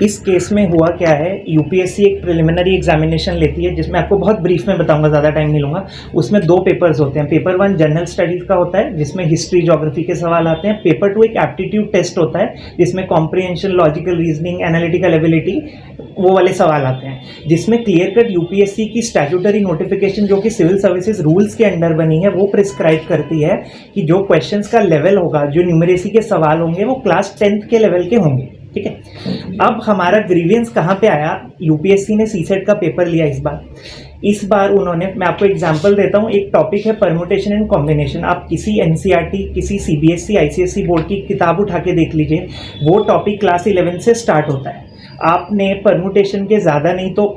इस केस में हुआ क्या है, यूपीएससी एक प्रिलिमिनरी एग्जामिनेशन लेती है जिसमें आपको बहुत ब्रीफ में बताऊंगा, ज़्यादा टाइम नहीं लूँगा। उसमें 2 पेपर्स होते हैं। पेपर 1 जनरल स्टडीज़ का होता है जिसमेम हिस्ट्री ज्योग्राफी के सवाल आते हैं। पेपर 2 एक एप्टीट्यूड टेस्ट होता है जिसमें comprehension, logical reasoning, analytical ability वो वाले सवाल आते हैं, जिसमें क्लियर कट यूपीएससी की स्टैट्यूटरी नोटिफिकेशन जो कि सिविल सर्विसेज रूल्स के अंडर बनी है वो प्रिस्क्राइब करती है कि जो क्वेश्चंस का लेवल होगा, जो न्यूमरेसी के सवाल होंगे वो क्लास 10th के लेवल के होंगे। ठीक है। अब हमारा ग्रीवियंस कहाँ पे आया, यूपीएससी ने सीसेट का पेपर लिया इस बार उन्होंने, मैं आपको एग्जांपल देता हूँ, एक टॉपिक है परमुटेशन एंड कॉम्बिनेशन। आप किसी एनसीईआरटी, किसी सीबीएसई, आईसीएसई बोर्ड की किताब उठा के देख लीजिए, वो टॉपिक क्लास 11 से स्टार्ट होता है। आपने परमुटेशन के ज़्यादा नहीं तो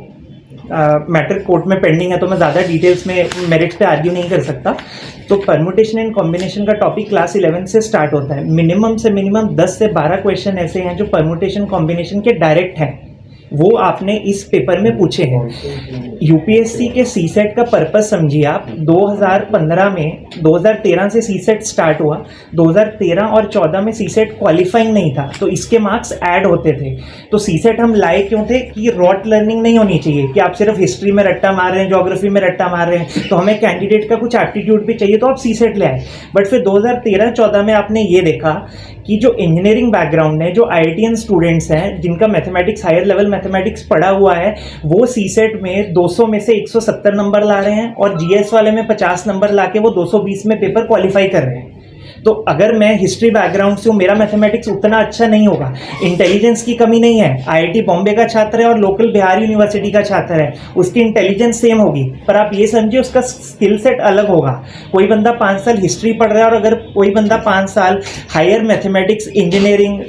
मैटर कोर्ट में पेंडिंग है तो मैं ज़्यादा डिटेल्स में मेरिट्स पे आर्ग्यू नहीं कर सकता। तो परमुटेशन एंड कॉम्बिनेशन का टॉपिक क्लास 11 से स्टार्ट होता है। मिनिमम से मिनिमम 10 से 12 क्वेश्चन ऐसे हैं जो परमुटेशन कॉम्बिनेशन के डायरेक्ट हैं, वो आपने इस पेपर में पूछे हैं। यूपीएससी के सीसेट का पर्पस समझिए आप, 2015 में 2013 से सीसेट स्टार्ट हुआ, 2013 और 14 में सीसेट क्वालिफाइंग नहीं था तो इसके मार्क्स ऐड होते थे। तो सीसेट हम लाए क्यों थे कि रॉट लर्निंग नहीं होनी चाहिए कि आप सिर्फ हिस्ट्री में रट्टा मार रहे हैं, ज्योग्राफी में रट्टा मार रहे हैं, तो हमें कैंडिडेट का कुछ एप्टीट्यूड भी चाहिए तो आप सीसेट ले आए। बट फिर 2013-14 में आपने ये देखा कि जो इंजीनियरिंग बैकग्राउंड है, जो आईआईटीएन स्टूडेंट्स हैं जिनका मैथमेटिक्स, हायर लेवल मैथमेटिक्स पढ़ा हुआ है, वो सीसेट में 200 में से 170 नंबर ला रहे हैं और जीएस वाले में 50 नंबर लाके वो 220 में पेपर क्वालिफाई कर रहे हैं। तो अगर मैं हिस्ट्री बैकग्राउंड से हूँ, मेरा मैथमेटिक्स उतना अच्छा नहीं होगा, इंटेलिजेंस की कमी नहीं है, आईआईटी बॉम्बे का छात्र है और लोकल बिहार यूनिवर्सिटी का छात्र है, उसकी इंटेलिजेंस सेम होगी, पर आप ये समझिए उसका स्किल सेट अलग होगा। कोई बंदा 5 साल हिस्ट्री पढ़ रहा है और अगर कोई बंदा 5 साल हायर मैथमेटिक्स, इंजीनियरिंग,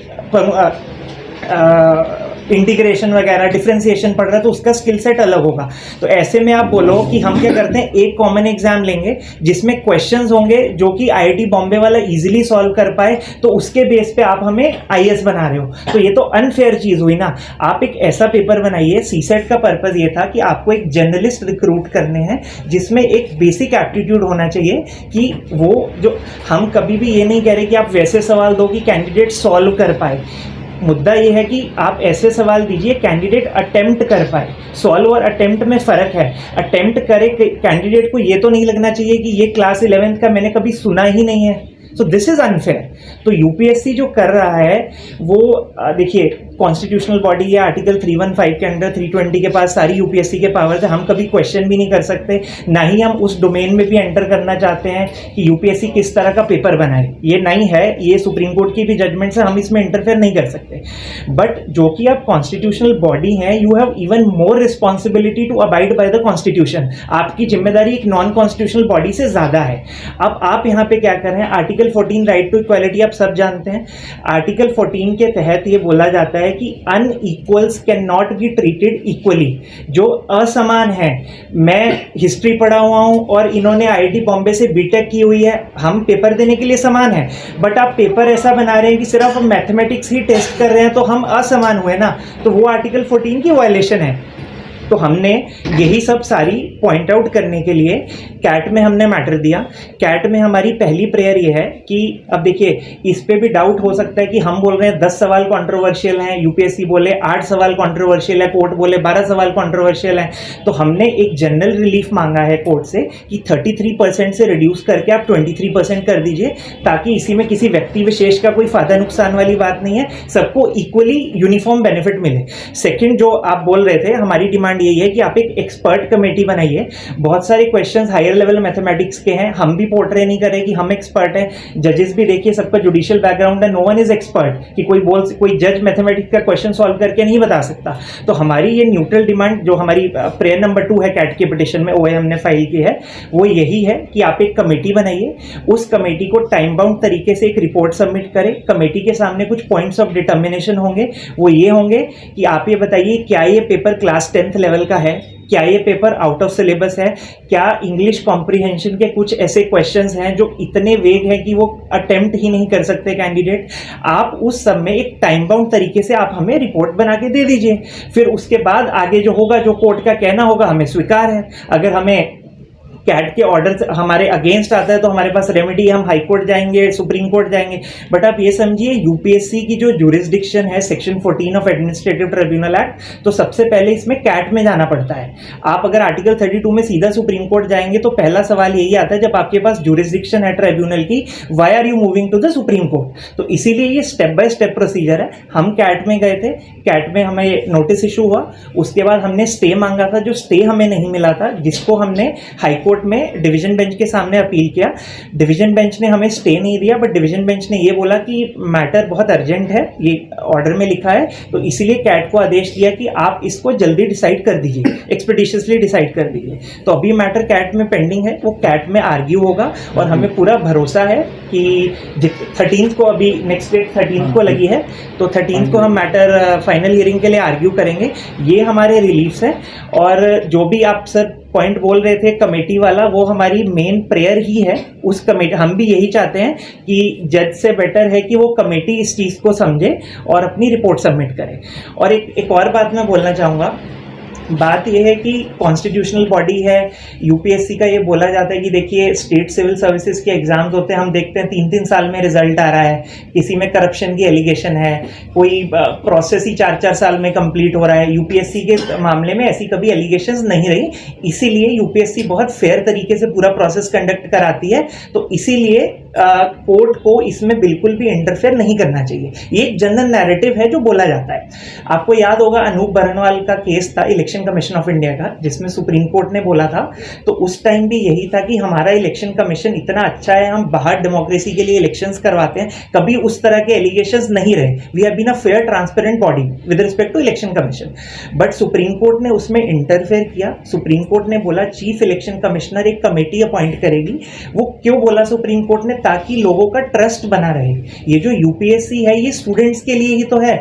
इंटीग्रेशन वगैरह, डिफरेंशिएशन पढ़ रहा है तो उसका स्किल सेट अलग होगा। तो ऐसे में आप बोलो कि हम क्या करते हैं, एक कॉमन एग्जाम लेंगे जिसमें क्वेश्चंस होंगे जो कि आईआईटी बॉम्बे वाला इजीली सॉल्व कर पाए, तो उसके बेस पे आप हमें आईएएस बना रहे हो, तो ये तो अनफेयर चीज हुई ना। आप एक ऐसा पेपर बनाइए, सीसेट का पर्पस ये था कि आपको एक जर्नलिस्ट रिक्रूट करने हैं जिसमें एक बेसिक एप्टीट्यूड होना चाहिए कि वो जो, हम कभी भी ये नहीं कह रहे कि आप वैसे सवाल दो कि कैंडिडेट सॉल्व कर पाए। मुद्दा ये है कि आप ऐसे सवाल दीजिए कैंडिडेट अटेम्प्ट कर पाए। सॉल्व और अटेम्प्ट में फ़र्क है। अटेम्प्ट करे कैंडिडेट को ये तो नहीं लगना चाहिए कि ये क्लास 11th का मैंने कभी सुना ही नहीं है, सो दिस इज़ अनफेयर। तो यूपीएससी जो कर रहा है वो देखिए, कॉन्स्टिट्यूशनल बॉडी या आर्टिकल 315 के अंडर 320 के पास सारी यूपीएससी के पावर्स है। हम कभी क्वेश्चन भी नहीं कर सकते, ना ही हम उस डोमेन में भी एंटर करना चाहते हैं कि यूपीएससी किस तरह का पेपर बनाए। ये नहीं है, ये सुप्रीम कोर्ट की भी जजमेंट से हम इसमें इंटरफेयर नहीं कर सकते। बट जो कि आप कॉन्स्टिट्यूशनल बॉडी हैं, you have even more responsibility to abide by the constitution. आपकी जिम्मेदारी एक नॉन कॉन्स्टिट्यूशनल बॉडी से ज़्यादा है। अब आप यहाँ पे क्या कर रहे हैं, आर्टिकल 14 राइट टू इक्वालिटी आप सब जानते हैं। आर्टिकल 14 के तहत ये बोला जाता है कि unequals can not be treated equally. जो असमान है, मैं हिस्ट्री पढ़ा हुआ हूं और इन्होंने आईआईटी बॉम्बे से बीटेक की हुई है, हम पेपर देने के लिए समान है, बट आप पेपर ऐसा बना रहे हैं कि सिर्फ हम मैथमेटिक्स ही टेस्ट कर रहे हैं तो हम असमान हुए ना, तो वो आर्टिकल 14 की वायलेशन है। तो हमने यही सब सारी पॉइंट आउट करने के लिए कैट में हमने मैटर दिया। कैट में हमारी पहली प्रेयर ये है कि अब देखिए, इस पे भी डाउट हो सकता है कि हम बोल रहे हैं 10 सवाल कंट्रोवर्शियल हैं, यूपीएससी बोले 8 सवाल कंट्रोवर्शियल है, कोर्ट बोले 12 सवाल कंट्रोवर्शियल हैं। तो हमने एक जनरल रिलीफ मांगा है कोर्ट से कि 33% से रिड्यूस करके आप 23% कर दीजिए, ताकि इसी में किसी व्यक्ति विशेष का कोई फायदा नुकसान वाली बात नहीं है, सबको इक्वली यूनिफॉर्म बेनिफिट मिले। सेकेंड, जो आप बोल रहे थे, हमारी डिमांड यही है कि आप एक एक्सपर्ट कमेटी बनाइए। बहुत सारे क्वेश्चंस हायर लेवल मैथमेटिक्स के हैं, हम भी पोर्ट्रे नहीं करें कि हम एक्सपर्ट हैं। जजेस भी देखिए, सबका जुडिशियल बैकग्राउंड है, नो वन इज एक्सपर्ट कि कोई जज मैथमेटिक्स का क्वेश्चन सॉल्व करके नहीं बता सकता। तो हमारी ये न्यूट्रल डिमांड, जो हमारी प्रेयर नंबर 2 है कैट के पिटिशन में, वो हमने फाइल की है, वो यही है कि आप एक कमेटी बनाइए, उस कमेटी को टाइम बाउंड तरीके से एक रिपोर्ट सबमिट करें। कमेटी के सामने कुछ पॉइंट्स ऑफ डिटर्मिनेशन होंगे, वो ये होंगे कि आप ये बताइए क्या ये पेपर क्लास 10th लेवल का है, क्या ये पेपर आउट ऑफ सिलेबस है, क्या इंग्लिश कॉम्प्रिहेंशन के कुछ ऐसे क्वेश्चंस हैं जो इतने वेग हैं कि वो अटेम्प्ट ही नहीं कर सकते कैंडिडेट। आप उस सब में एक टाइम बाउंड तरीके से आप हमें रिपोर्ट बना के दे दीजिए। फिर उसके बाद आगे जो होगा, जो कोर्ट का कहना होगा, हमें स्वीकार है। अगर हमें कैट के ऑर्डर हमारे अगेंस्ट आता है तो हमारे पास रेमेडी, हम हाई कोर्ट जाएंगे, सुप्रीम कोर्ट जाएंगे। बट आप ये समझिए यूपीएससी की जो ज्यूरिसडिक्शन है section 14 of administrative tribunal act, तो सबसे पहले इसमें कैट में जाना पड़ता है। आप अगर आर्टिकल 32 में सीधा सुप्रीम कोर्ट जाएंगे तो पहला सवाल यही आता है, जब आपके पास ज्यूरिसडिक्शन है ट्रिब्यूनल की, why are you moving to the supreme court. तो इसीलिए ये स्टेप बाय स्टेप प्रोसीजर है। हम कैट में गए थे, कैट में हमें नोटिस इशू हुआ, उसके बाद हमने स्टे मांगा था, जो स्टे हमें नहीं मिला था, जिसको हमने हाई कोर्ट में डिवीजन बेंच के सामने अपील किया। डिवीजन बेंच ने हमें स्टे नहीं दिया, बट डिवीजन बेंच ने ये बोला कि मैटर बहुत अर्जेंट है, ये ऑर्डर में लिखा है, तो इसीलिए कैट को आदेश दिया कि आप इसको जल्दी डिसाइड कर दीजिए, एक्सपेडिशियसली डिसाइड कर दीजिए। तो अभी मैटर कैट में पेंडिंग है, वो कैट में आर्ग्यू होगा और हमें पूरा भरोसा है कि 13 को, अभी नेक्स्ट डेट 13 को लगी है, तो 13 को हम मैटर फाइनल हियरिंग के लिए आर्ग्यू करेंगे। ये हमारे रिलीफ्स हैं। और जो भी आप सर पॉइंट बोल रहे थे कमेटी वाला, वो हमारी मेन प्रेयर ही है उस कमेटी। हम भी यही चाहते हैं कि जज से बेटर है कि वो कमेटी इस चीज़ को समझे और अपनी रिपोर्ट सबमिट करे। और एक और बात मैं बोलना चाहूँगा, बात यह है कि कॉन्स्टिट्यूशनल बॉडी है यूपीएससी का। ये बोला जाता है कि देखिए स्टेट सिविल सर्विसेज के एग्जाम्स होते हैं, हम देखते हैं 3-3 साल में रिजल्ट आ रहा है, किसी में करप्शन की एलिगेशन है, कोई प्रोसेस ही 4-4 साल में कंप्लीट हो रहा है। यूपीएससी के मामले में ऐसी कभी एलिगेशंस नहीं रही, इसीलिए यूपीएससी बहुत फेयर तरीके से पूरा प्रोसेस कंडक्ट कराती है। तो इसीलिए कोर्ट को इसमें बिल्कुल भी इंटरफेयर नहीं करना चाहिए। ये एक जनरल नैरेटिव है जो बोला जाता है। आपको याद होगा अनूप बरनवाल का केस था इलेक्शन कमीशन ऑफ इंडिया का, जिसमें सुप्रीम कोर्ट ने बोला था, तो उस टाइम भी यही था कि हमारा इलेक्शन कमीशन इतना अच्छा है, हम बाहर डेमोक्रेसी के लिए इलेक्शंस करवाते हैं, कभी उस तरह के एलिगेशंस नहीं रहे। We have been a fair transparent body with respect to election commission. But supreme court ने उसमें इंटरफेयर किया। सुप्रीम कोर्ट ने बोला चीफ इलेक्शन कमिश्नर एक कमेटी अपॉइंट करेगी। वो क्यों बोला सुप्रीम कोर्ट ने? ताकि लोगों का ट्रस्ट बना रहे। ये जो यूपीएससी है ये स्टूडेंट्स के लिए ही तो है।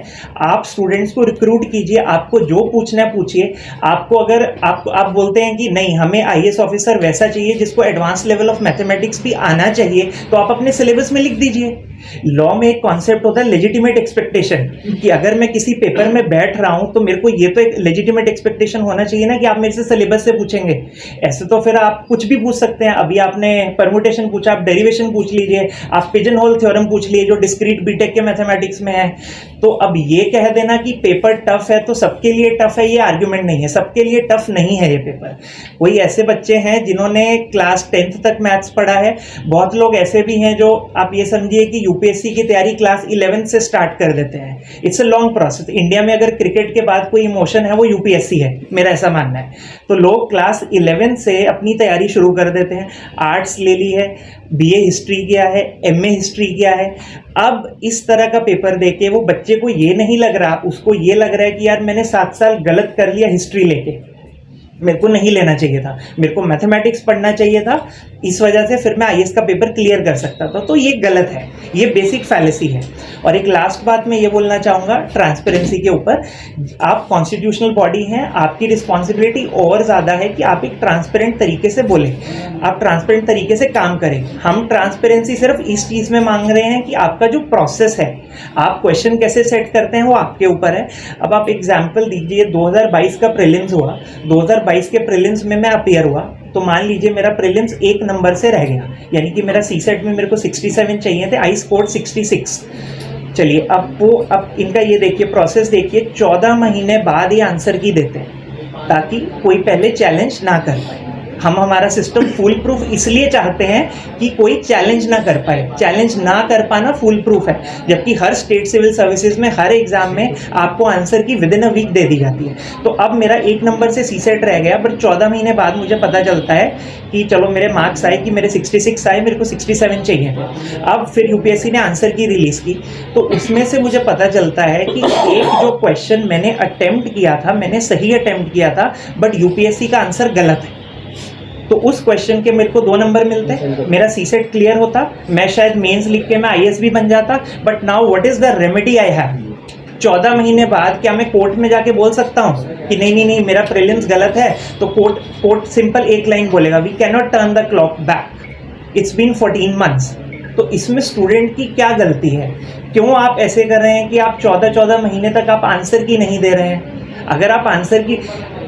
आप स्टूडेंट्स को रिक्रूट कीजिए, आपको जो पूछना है पूछिए। आपको अगर आप बोलते हैं कि नहीं हमें आईएएस ऑफिसर वैसा चाहिए जिसको एडवांस लेवल ऑफ मैथमेटिक्स भी आना चाहिए, तो आप अपने सिलेबस में लिख दीजिए। लॉ में एक कॉन्सेप्ट होता है लेजिटिमेट एक्सपेक्टेशन, कि अगर मैं किसी पेपर में बैठ रहा हूं तो मेरे को ये तो एक लेजिटिमेट एक्सपेक्टेशन होना चाहिए ना कि आप मेरे से सिलेबस से पूछेंगे। ऐसे तो फिर आप कुछ भी पूछ सकते हैं। अभी आपने परमुटेशन पूछा, आप डेरिवेशन पूछ लीजिए, आप पिजन होल थ्योरम पूछ लीजिए जो डिस्क्रीट बीटेक के मैथमेटिक्स में है। तो अब ये कह देना कि पेपर टफ है तो सबके लिए टफ है, ये आर्ग्यूमेंट नहीं है। सबके लिए टफ नहीं है ये पेपर। कोई ऐसे बच्चे हैं जिन्होंने क्लास 10th तक मैथ्स पढ़ा है, बहुत लोग ऐसे भी हैं जो आप ये समझिए कि यूपीएससी की तैयारी क्लास 11 से स्टार्ट कर देते हैं। It's a long process. India में अगर क्रिकेट के बाद कोई इमोशन है वो यूपीएससी है, मेरा ऐसा मानना है। तो लोग क्लास 11 से अपनी तैयारी शुरू कर देते हैं। आर्ट्स ले ली है, बीए हिस्ट्री किया है, एमए हिस्ट्री किया है। अब इस तरह का पेपर देके वो बच्चे को ये नहीं लग रहा, उसको ये लग रहा है कि यार मैंने 7 साल गलत कर लिया हिस्ट्री लेके, मेरे को नहीं लेना चाहिए था, मेरे को मैथमेटिक्स पढ़ना चाहिए था, इस वजह से फिर मैं आईएएस का पेपर क्लियर कर सकता था। तो ये गलत है, ये बेसिक फैलेसी है। और एक लास्ट बात मैं ये बोलना चाहूँगा ट्रांसपेरेंसी के ऊपर। आप कॉन्स्टिट्यूशनल बॉडी हैं, आपकी रिस्पॉन्सिबिलिटी और ज़्यादा है कि आप एक ट्रांसपेरेंट तरीके से बोलें, आप ट्रांसपेरेंट तरीके से काम करें। हम ट्रांसपेरेंसी सिर्फ इस चीज़ में मांग रहे हैं कि आपका जो प्रोसेस है, आप क्वेश्चन कैसे सेट करते हैं वो आपके ऊपर है। अब आप एग्जाम्पल दीजिए, 2022 का प्रीलिम्स हुआ, 2022 के प्रीलिम्स में मैं अपीयर हुआ, तो मान लीजिए मेरा प्रीलिम्स 1 नंबर से रह गया, यानी कि मेरा सीसेट में मेरे को 67 चाहिए थे, आई स्कोर्ड 66। चलिए अब इनका ये देखिए प्रोसेस देखिए, 14 महीने बाद ये आंसर की देते हैं ताकि कोई पहले चैलेंज ना कर पाए। हम हमारा सिस्टम फुल प्रूफ इसलिए चाहते हैं कि कोई चैलेंज ना कर पाए। चैलेंज ना कर पाना फुल प्रूफ है, जबकि हर स्टेट सिविल सर्विसेज में हर एग्जाम में आपको आंसर की विद इन अ वीक दे दी जाती है। तो अब मेरा 1 नंबर से सीसेट रह गया, बट 14 महीने बाद मुझे पता चलता है कि चलो मेरे मार्क्स आए कि मेरे 66 आए, मेरे को 67 चाहिए थे। अब फिर यूपीएससी ने आंसर की रिलीज की, तो उसमें से मुझे पता चलता है कि एक जो क्वेश्चन मैंने अटेम्प्ट किया था, मैंने सही अटेम्प्ट किया था, बट यूपीएससी का आंसर गलत है। तो उस क्वेश्चन के मेरे को 2 नंबर मिलते, मेरा सीसेट क्लियर होता, मैं शायद मेंस लिख के मैं आईएएस भी बन जाता। But now what is the remedy I have? 14 महीने बाद क्या मैं कोर्ट में जाके बोल सकता हूँ कि नहीं मेरा प्रीलिम्स गलत है? तो कोर्ट सिंपल एक लाइन बोलेगा, we can not turn the clock back, it's been 14 months. तो इसमें स्टूडेंट की क्या गलती है? क्यों आप ऐसे कर रहे हैं कि आप 14 महीने तक आप आंसर की नहीं दे रहे हैं? अगर आप आंसर की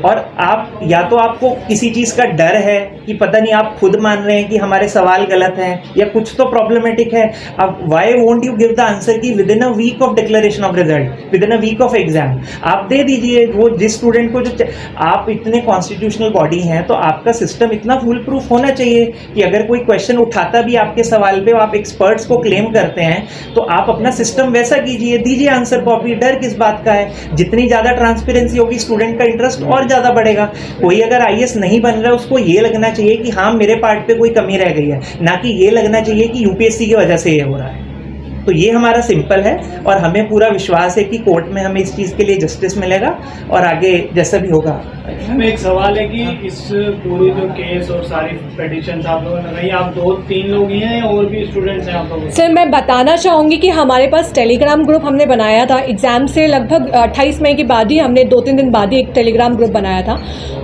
और आप या तो आपको किसी चीज़ का डर है कि पता नहीं, आप खुद मान रहे हैं कि हमारे सवाल गलत हैं या कुछ तो प्रॉब्लमेटिक है, अब why won't you give the answer कि within a week of declaration of result, within a week of exam आप दे दीजिए वो जिस स्टूडेंट को जो आप इतने कॉन्स्टिट्यूशनल बॉडी हैं तो आपका सिस्टम इतना फुल प्रूफ होना चाहिए कि अगर कोई क्वेश्चन उठाता भी आपके सवाल पे आप एक्सपर्ट्स को क्लेम करते हैं तो आप अपना सिस्टम वैसा कीजिए, दीजिए आंसर कॉपी, डर किस बात का है। जितनी ज़्यादा ट्रांसपेरेंसी होगी स्टूडेंट का इंटरेस्ट और ज़्यादा बढ़ेगा। कोई अगर आईएएस नहीं बन रहा है उसको ये लगना चाहिए कि हाँ मेरे पार्ट पे कोई कमी रह गई है, ना कि ये लगना चाहिए कि यूपीएससी की वजह से ये हो रहा है। तो ये हमारा सिंपल है और हमें पूरा विश्वास है कि कोर्ट में हमें इस चीज़ के लिए जस्टिस मिलेगा और आगे जैसा भी होगा। हमें एक सवाल है कि इस पूरी जो केस और सारी पिटीशन आप लोगों ने लगाई, आप 2-3 लोग ही हैं या और भी स्टूडेंट्स हैं आप लोग? सर मैं बताना चाहूँगी कि हमारे पास टेलीग्राम ग्रुप हमने बनाया था एग्ज़ाम से लगभग 28 मई के बाद ही, हमने 2-3 दिन बाद ही एक टेलीग्राम ग्रुप बनाया था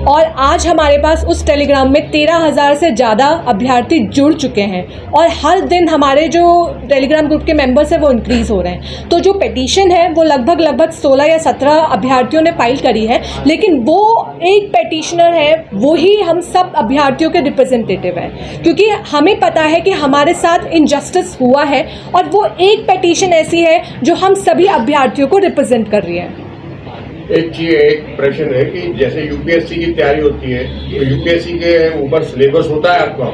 और आज हमारे पास उस टेलीग्राम में 13,000 से ज़्यादा अभ्यर्थी जुड़ चुके हैं और हर दिन हमारे जो टेलीग्राम ग्रुप के मेंबर्स हैं वो इंक्रीज़ हो रहे हैं। तो जो पिटीशन है वो लगभग 16 या 17 अभ्यर्थियों ने फाइल करी है, लेकिन वो एक पेटिशनर है, वो ही हम सब अभ्यर्थियों के रिप्रेजेंटेटिव हैं, क्योंकि हमें पता है कि हमारे साथ इनजस्टिस हुआ है और वो एक पेटिशन ऐसी है जो हम सभी अभ्यर्थियों को रिप्रेजेंट कर रही है। एक प्रश्न है कि जैसे यूपीएससी की तैयारी होती है तो यूपीएससी के ऊपर सिलेबस होता है आपका,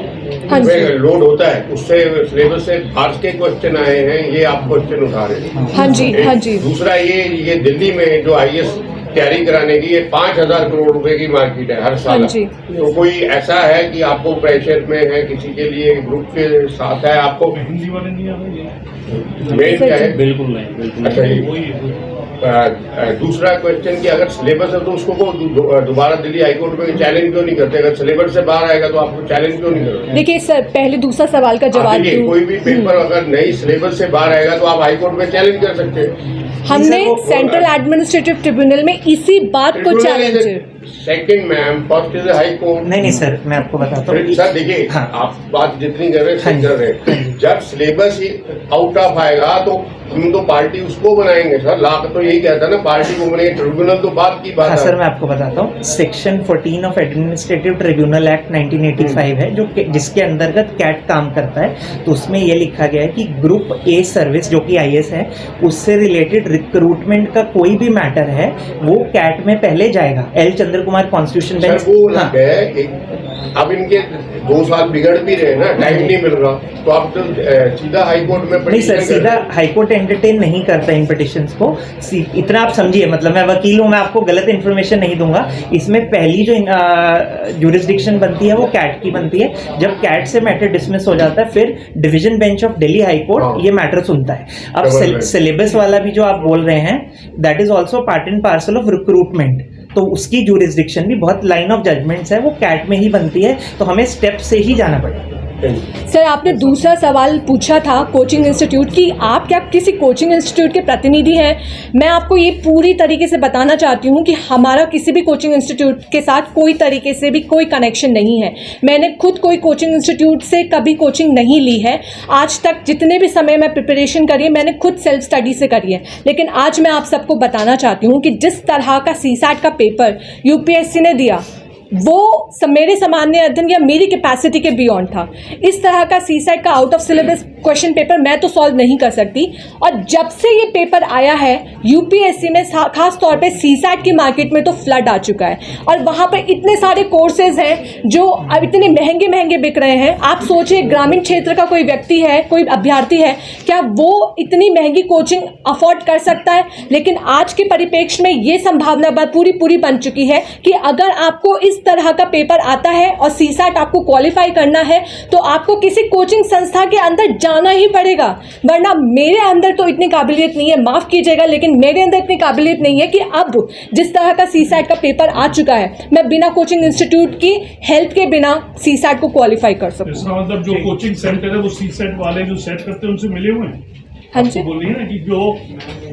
हाँ जी, लोड होता है, उससे सिलेबस से बाहर के क्वेश्चन आए हैं, ये आप क्वेश्चन उठा रहे हैं। हाँ जी, हाँ जी। दूसरा ये दिल्ली में जो आईएएस तैयारी कराने की, ये 5,000 करोड़ रुपए की मार्केट है हर साल। तो कोई ऐसा है कि आपको प्रेशर में है, किसी के लिए ग्रुप के साथ है, आपको हिंदी वाले नहीं आ रहे? मेन क्या है? बिल्कुल नहीं, बिल्कुल अच्छा नहीं। जी। दूसरा क्वेश्चन कि अगर सिलेबस है तो उसको दोबारा दिल्ली हाईकोर्ट में चैलेंज क्यों नहीं करते? अगर सिलेबस से बाहर आएगा तो आपको चैलेंज क्यों नहीं करते? देखिए सर, पहले दूसरा सवाल का जवाब दूं। कोई भी पेपर अगर नहीं सिलेबस से बाहर आएगा तो आप हाईकोर्ट में चैलेंज कर सकते हैं। हमने सेंट्रल एडमिनिस्ट्रेटिव ट्रिब्यूनल में इसी बात को चैलेंज है। Second ma'am, first is high court. नहीं सर, मैं आपको बताता हूँ सर। देखिए, हाँ, आप बात जितनी कर रहे हैं कर रहे हैं, जब सिलेबस ही आउट ऑफ आएगा तो हम तो पार्टी उसको बनाएंगे सर। लाख तो यही कहता है ना, पार्टी को बनेंगे, ट्रिब्यूनल तो बात की बात है। हाँ सर, मैं आपको बताता हूँ, section 14 of administrative tribunal act 1985 है जो जिसके अंतर्गत कैट काम करता है। तो उसमें ये लिखा गया है कि ग्रुप ए सर्विस जो कि आईएएस है, उससे रिलेटेड रिक्रूटमेंट का कोई भी मैटर है वो कैट में पहले जाएगा। एल चंद्र कुमार कॉन्स्टिट्यूशन बेंच। वो अलग है। अब इनके 2 साल बिगड़ भी रहे ना, टाइम नहीं मिल रहा, तो आप तो सीधा हाईकोर्ट में नहीं सर, सीधा हाईकोर्ट एंटरटेन नहीं करता इन पिटिशंस को। इतना आप समझिए, मतलब मैं वकील हूँ, मैं आपको गलत इन्फॉर्मेशन नहीं दूंगा। इसमें पहली जो ज्यूरिसडिक्शन बनती है वो कैट की बनती है। जब कैट से मैटर डिसमिस हो जाता है फिर division bench of Delhi high court ये मैटर सुनता है। अब सिलेबस वाला भी जो आप बोल रहे हैं, that is also part and parcel of recruitment. तो उसकी ज्यूरिसडिक्शन भी बहुत लाइन ऑफ जजमेंट्स है, वो कैट में ही बनती है। तो हमें स्टेप से ही जाना पड़ेगा। सर, आपने दूसरा सवाल पूछा था कोचिंग इंस्टीट्यूट की, आप क्या किसी कोचिंग इंस्टीट्यूट के प्रतिनिधि हैं? मैं आपको ये पूरी तरीके से बताना चाहती हूँ कि हमारा किसी भी कोचिंग इंस्टीट्यूट के साथ कोई तरीके से भी कोई कनेक्शन नहीं है। मैंने खुद कोई कोचिंग इंस्टीट्यूट से कभी कोचिंग नहीं ली है। आज तक जितने भी समय मैं प्रिपरेशन करी है मैंने खुद सेल्फ स्टडी से करी है। लेकिन आज मैं आप सबको बताना चाहती हूँ कि जिस तरह का सीसैट का पेपर यूपीएससी ने दिया वो मेरे सामान्य अध्ययन या मेरी कैपेसिटी के बियॉन्ड था। इस तरह का सीसैट का out of syllabus question paper मैं तो सॉल्व नहीं कर सकती। और जब से ये पेपर आया है यूपीएससी में, खास तौर पे सीसैट की मार्केट में तो फ्लड आ चुका है और वहाँ पर इतने सारे कोर्सेज हैं जो अब इतने महंगे महंगे बिक रहे हैं। आप सोचिए, ग्रामीण क्षेत्र का कोई व्यक्ति है, कोई अभ्यर्थी है, क्या वो इतनी महंगी कोचिंग अफोर्ड कर सकता है? लेकिन आज के परिप्रेक्ष्य में ये संभावना बात पूरी बन चुकी है कि अगर आपको इस तरह का पेपर आता है और सीसैट आपको क्वालिफाई करना है तो आपको किसी कोचिंग संस्था के अंदर जाना ही पड़ेगा, वरना मेरे अंदर तो इतनी काबिलियत नहीं है, माफ कीजिएगा, लेकिन मेरे अंदर इतनी काबिलियत नहीं है कि अब जिस तरह का सीसैट का पेपर आ चुका है मैं बिना कोचिंग इंस्टीट्यूट की हेल्प के बिना सीसैट को क्वालिफाई कर सकूं। इसका मतलब जो कोचिंग सेंटर है वो सीसैट वाले जो सेट करते हैं उनसे मिले हुए हैं? हाँ जी। आपको बोल रही है ना कि जो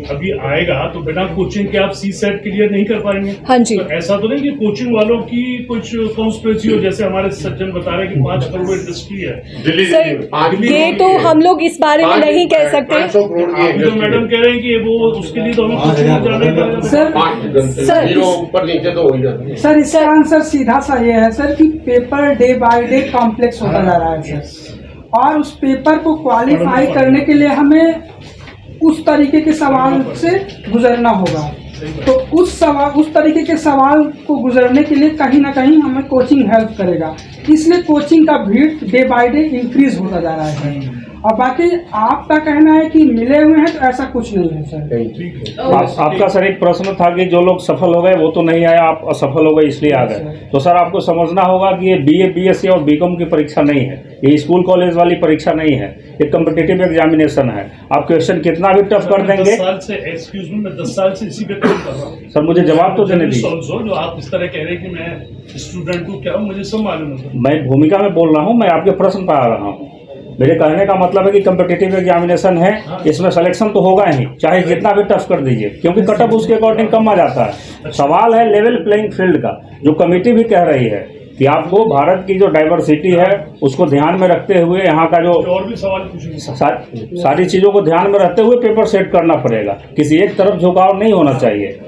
अभी आएगा तो बिना कोचिंग के आप सी सेट क्लियर नहीं कर पाएंगे। हाँ जी। तो ऐसा तो नहीं कि कोचिंग वालों की कुछ कॉन्स्पिरेसी हो, जैसे हमारे सज्जन बता रहे हैं कि 5 करोड़ इंडस्ट्री है। दिल्ली सर ये तो हम लोग इस बारे में नहीं कह सकते। 500 करोड़ की अभी तो मैडम कह रहे हैं कि वो उसके लिए तो हमें कोचिंग जाने का सर, जीरो ऊपर नीचे तो हो ही जाता है। सर इसका आंसर सीधा सा ये है सर कि paper day by day complex होता जा रहा है सर, और उस पेपर को क्वालिफाई करने के लिए हमें उस तरीके के सवाल से गुजरना होगा। तो उस तरीके के सवाल को गुजरने के लिए कहीं ना कहीं हमें कोचिंग हेल्प करेगा, इसलिए कोचिंग का भीड़ डे बाय डे इंक्रीज होता जा रहा है। और बाकी आपका कहना है कि मिले हुए हैं, तो ऐसा कुछ नहीं है सर। आपका सर एक प्रश्न था कि जो लोग सफल हो गए वो तो नहीं आए, आप असफल हो गए इसलिए आ गए। तो सर आपको समझना होगा कि ये बीए, बीएससी और बीकॉम की परीक्षा नहीं है, ये स्कूल कॉलेज वाली परीक्षा नहीं है, ये कम्पिटिटिव एग्जामिनेशन है। आप क्वेश्चन कितना भी टफ कर देंगे। 10 साल से, एक्सक्यूज मी, मैं 10 साल से इसी पे काम कर रहा हूँ सर, मुझे जवाब तो देने दीजिए। जो आप इस तरह कह रहे हैं कि मैं स्टूडेंट को क्या हूँ, मुझे सब मालूम है। मैं भूमिका में बोल रहा हूँ, मैं आपके प्रश्न पर आ रहा हूँ। मेरे कहने का मतलब है कि कम्पिटिटिव एग्जामिनेशन है, इसमें सिलेक्शन तो होगा ही, चाहे जितना भी टफ कर दीजिए, क्योंकि कटअप उसके अकॉर्डिंग कम आ जाता है। सवाल है लेवल प्लेइंग फील्ड का, जो कमेटी भी कह रही है कि आपको भारत की जो डाइवर्सिटी है उसको ध्यान में रखते हुए यहाँ का जो और भी सवाल पूछेंगे, सारी चीज़ों को ध्यान में रखते हुए पेपर सेट करना पड़ेगा, किसी एक तरफ झुकाव नहीं होना चाहिए।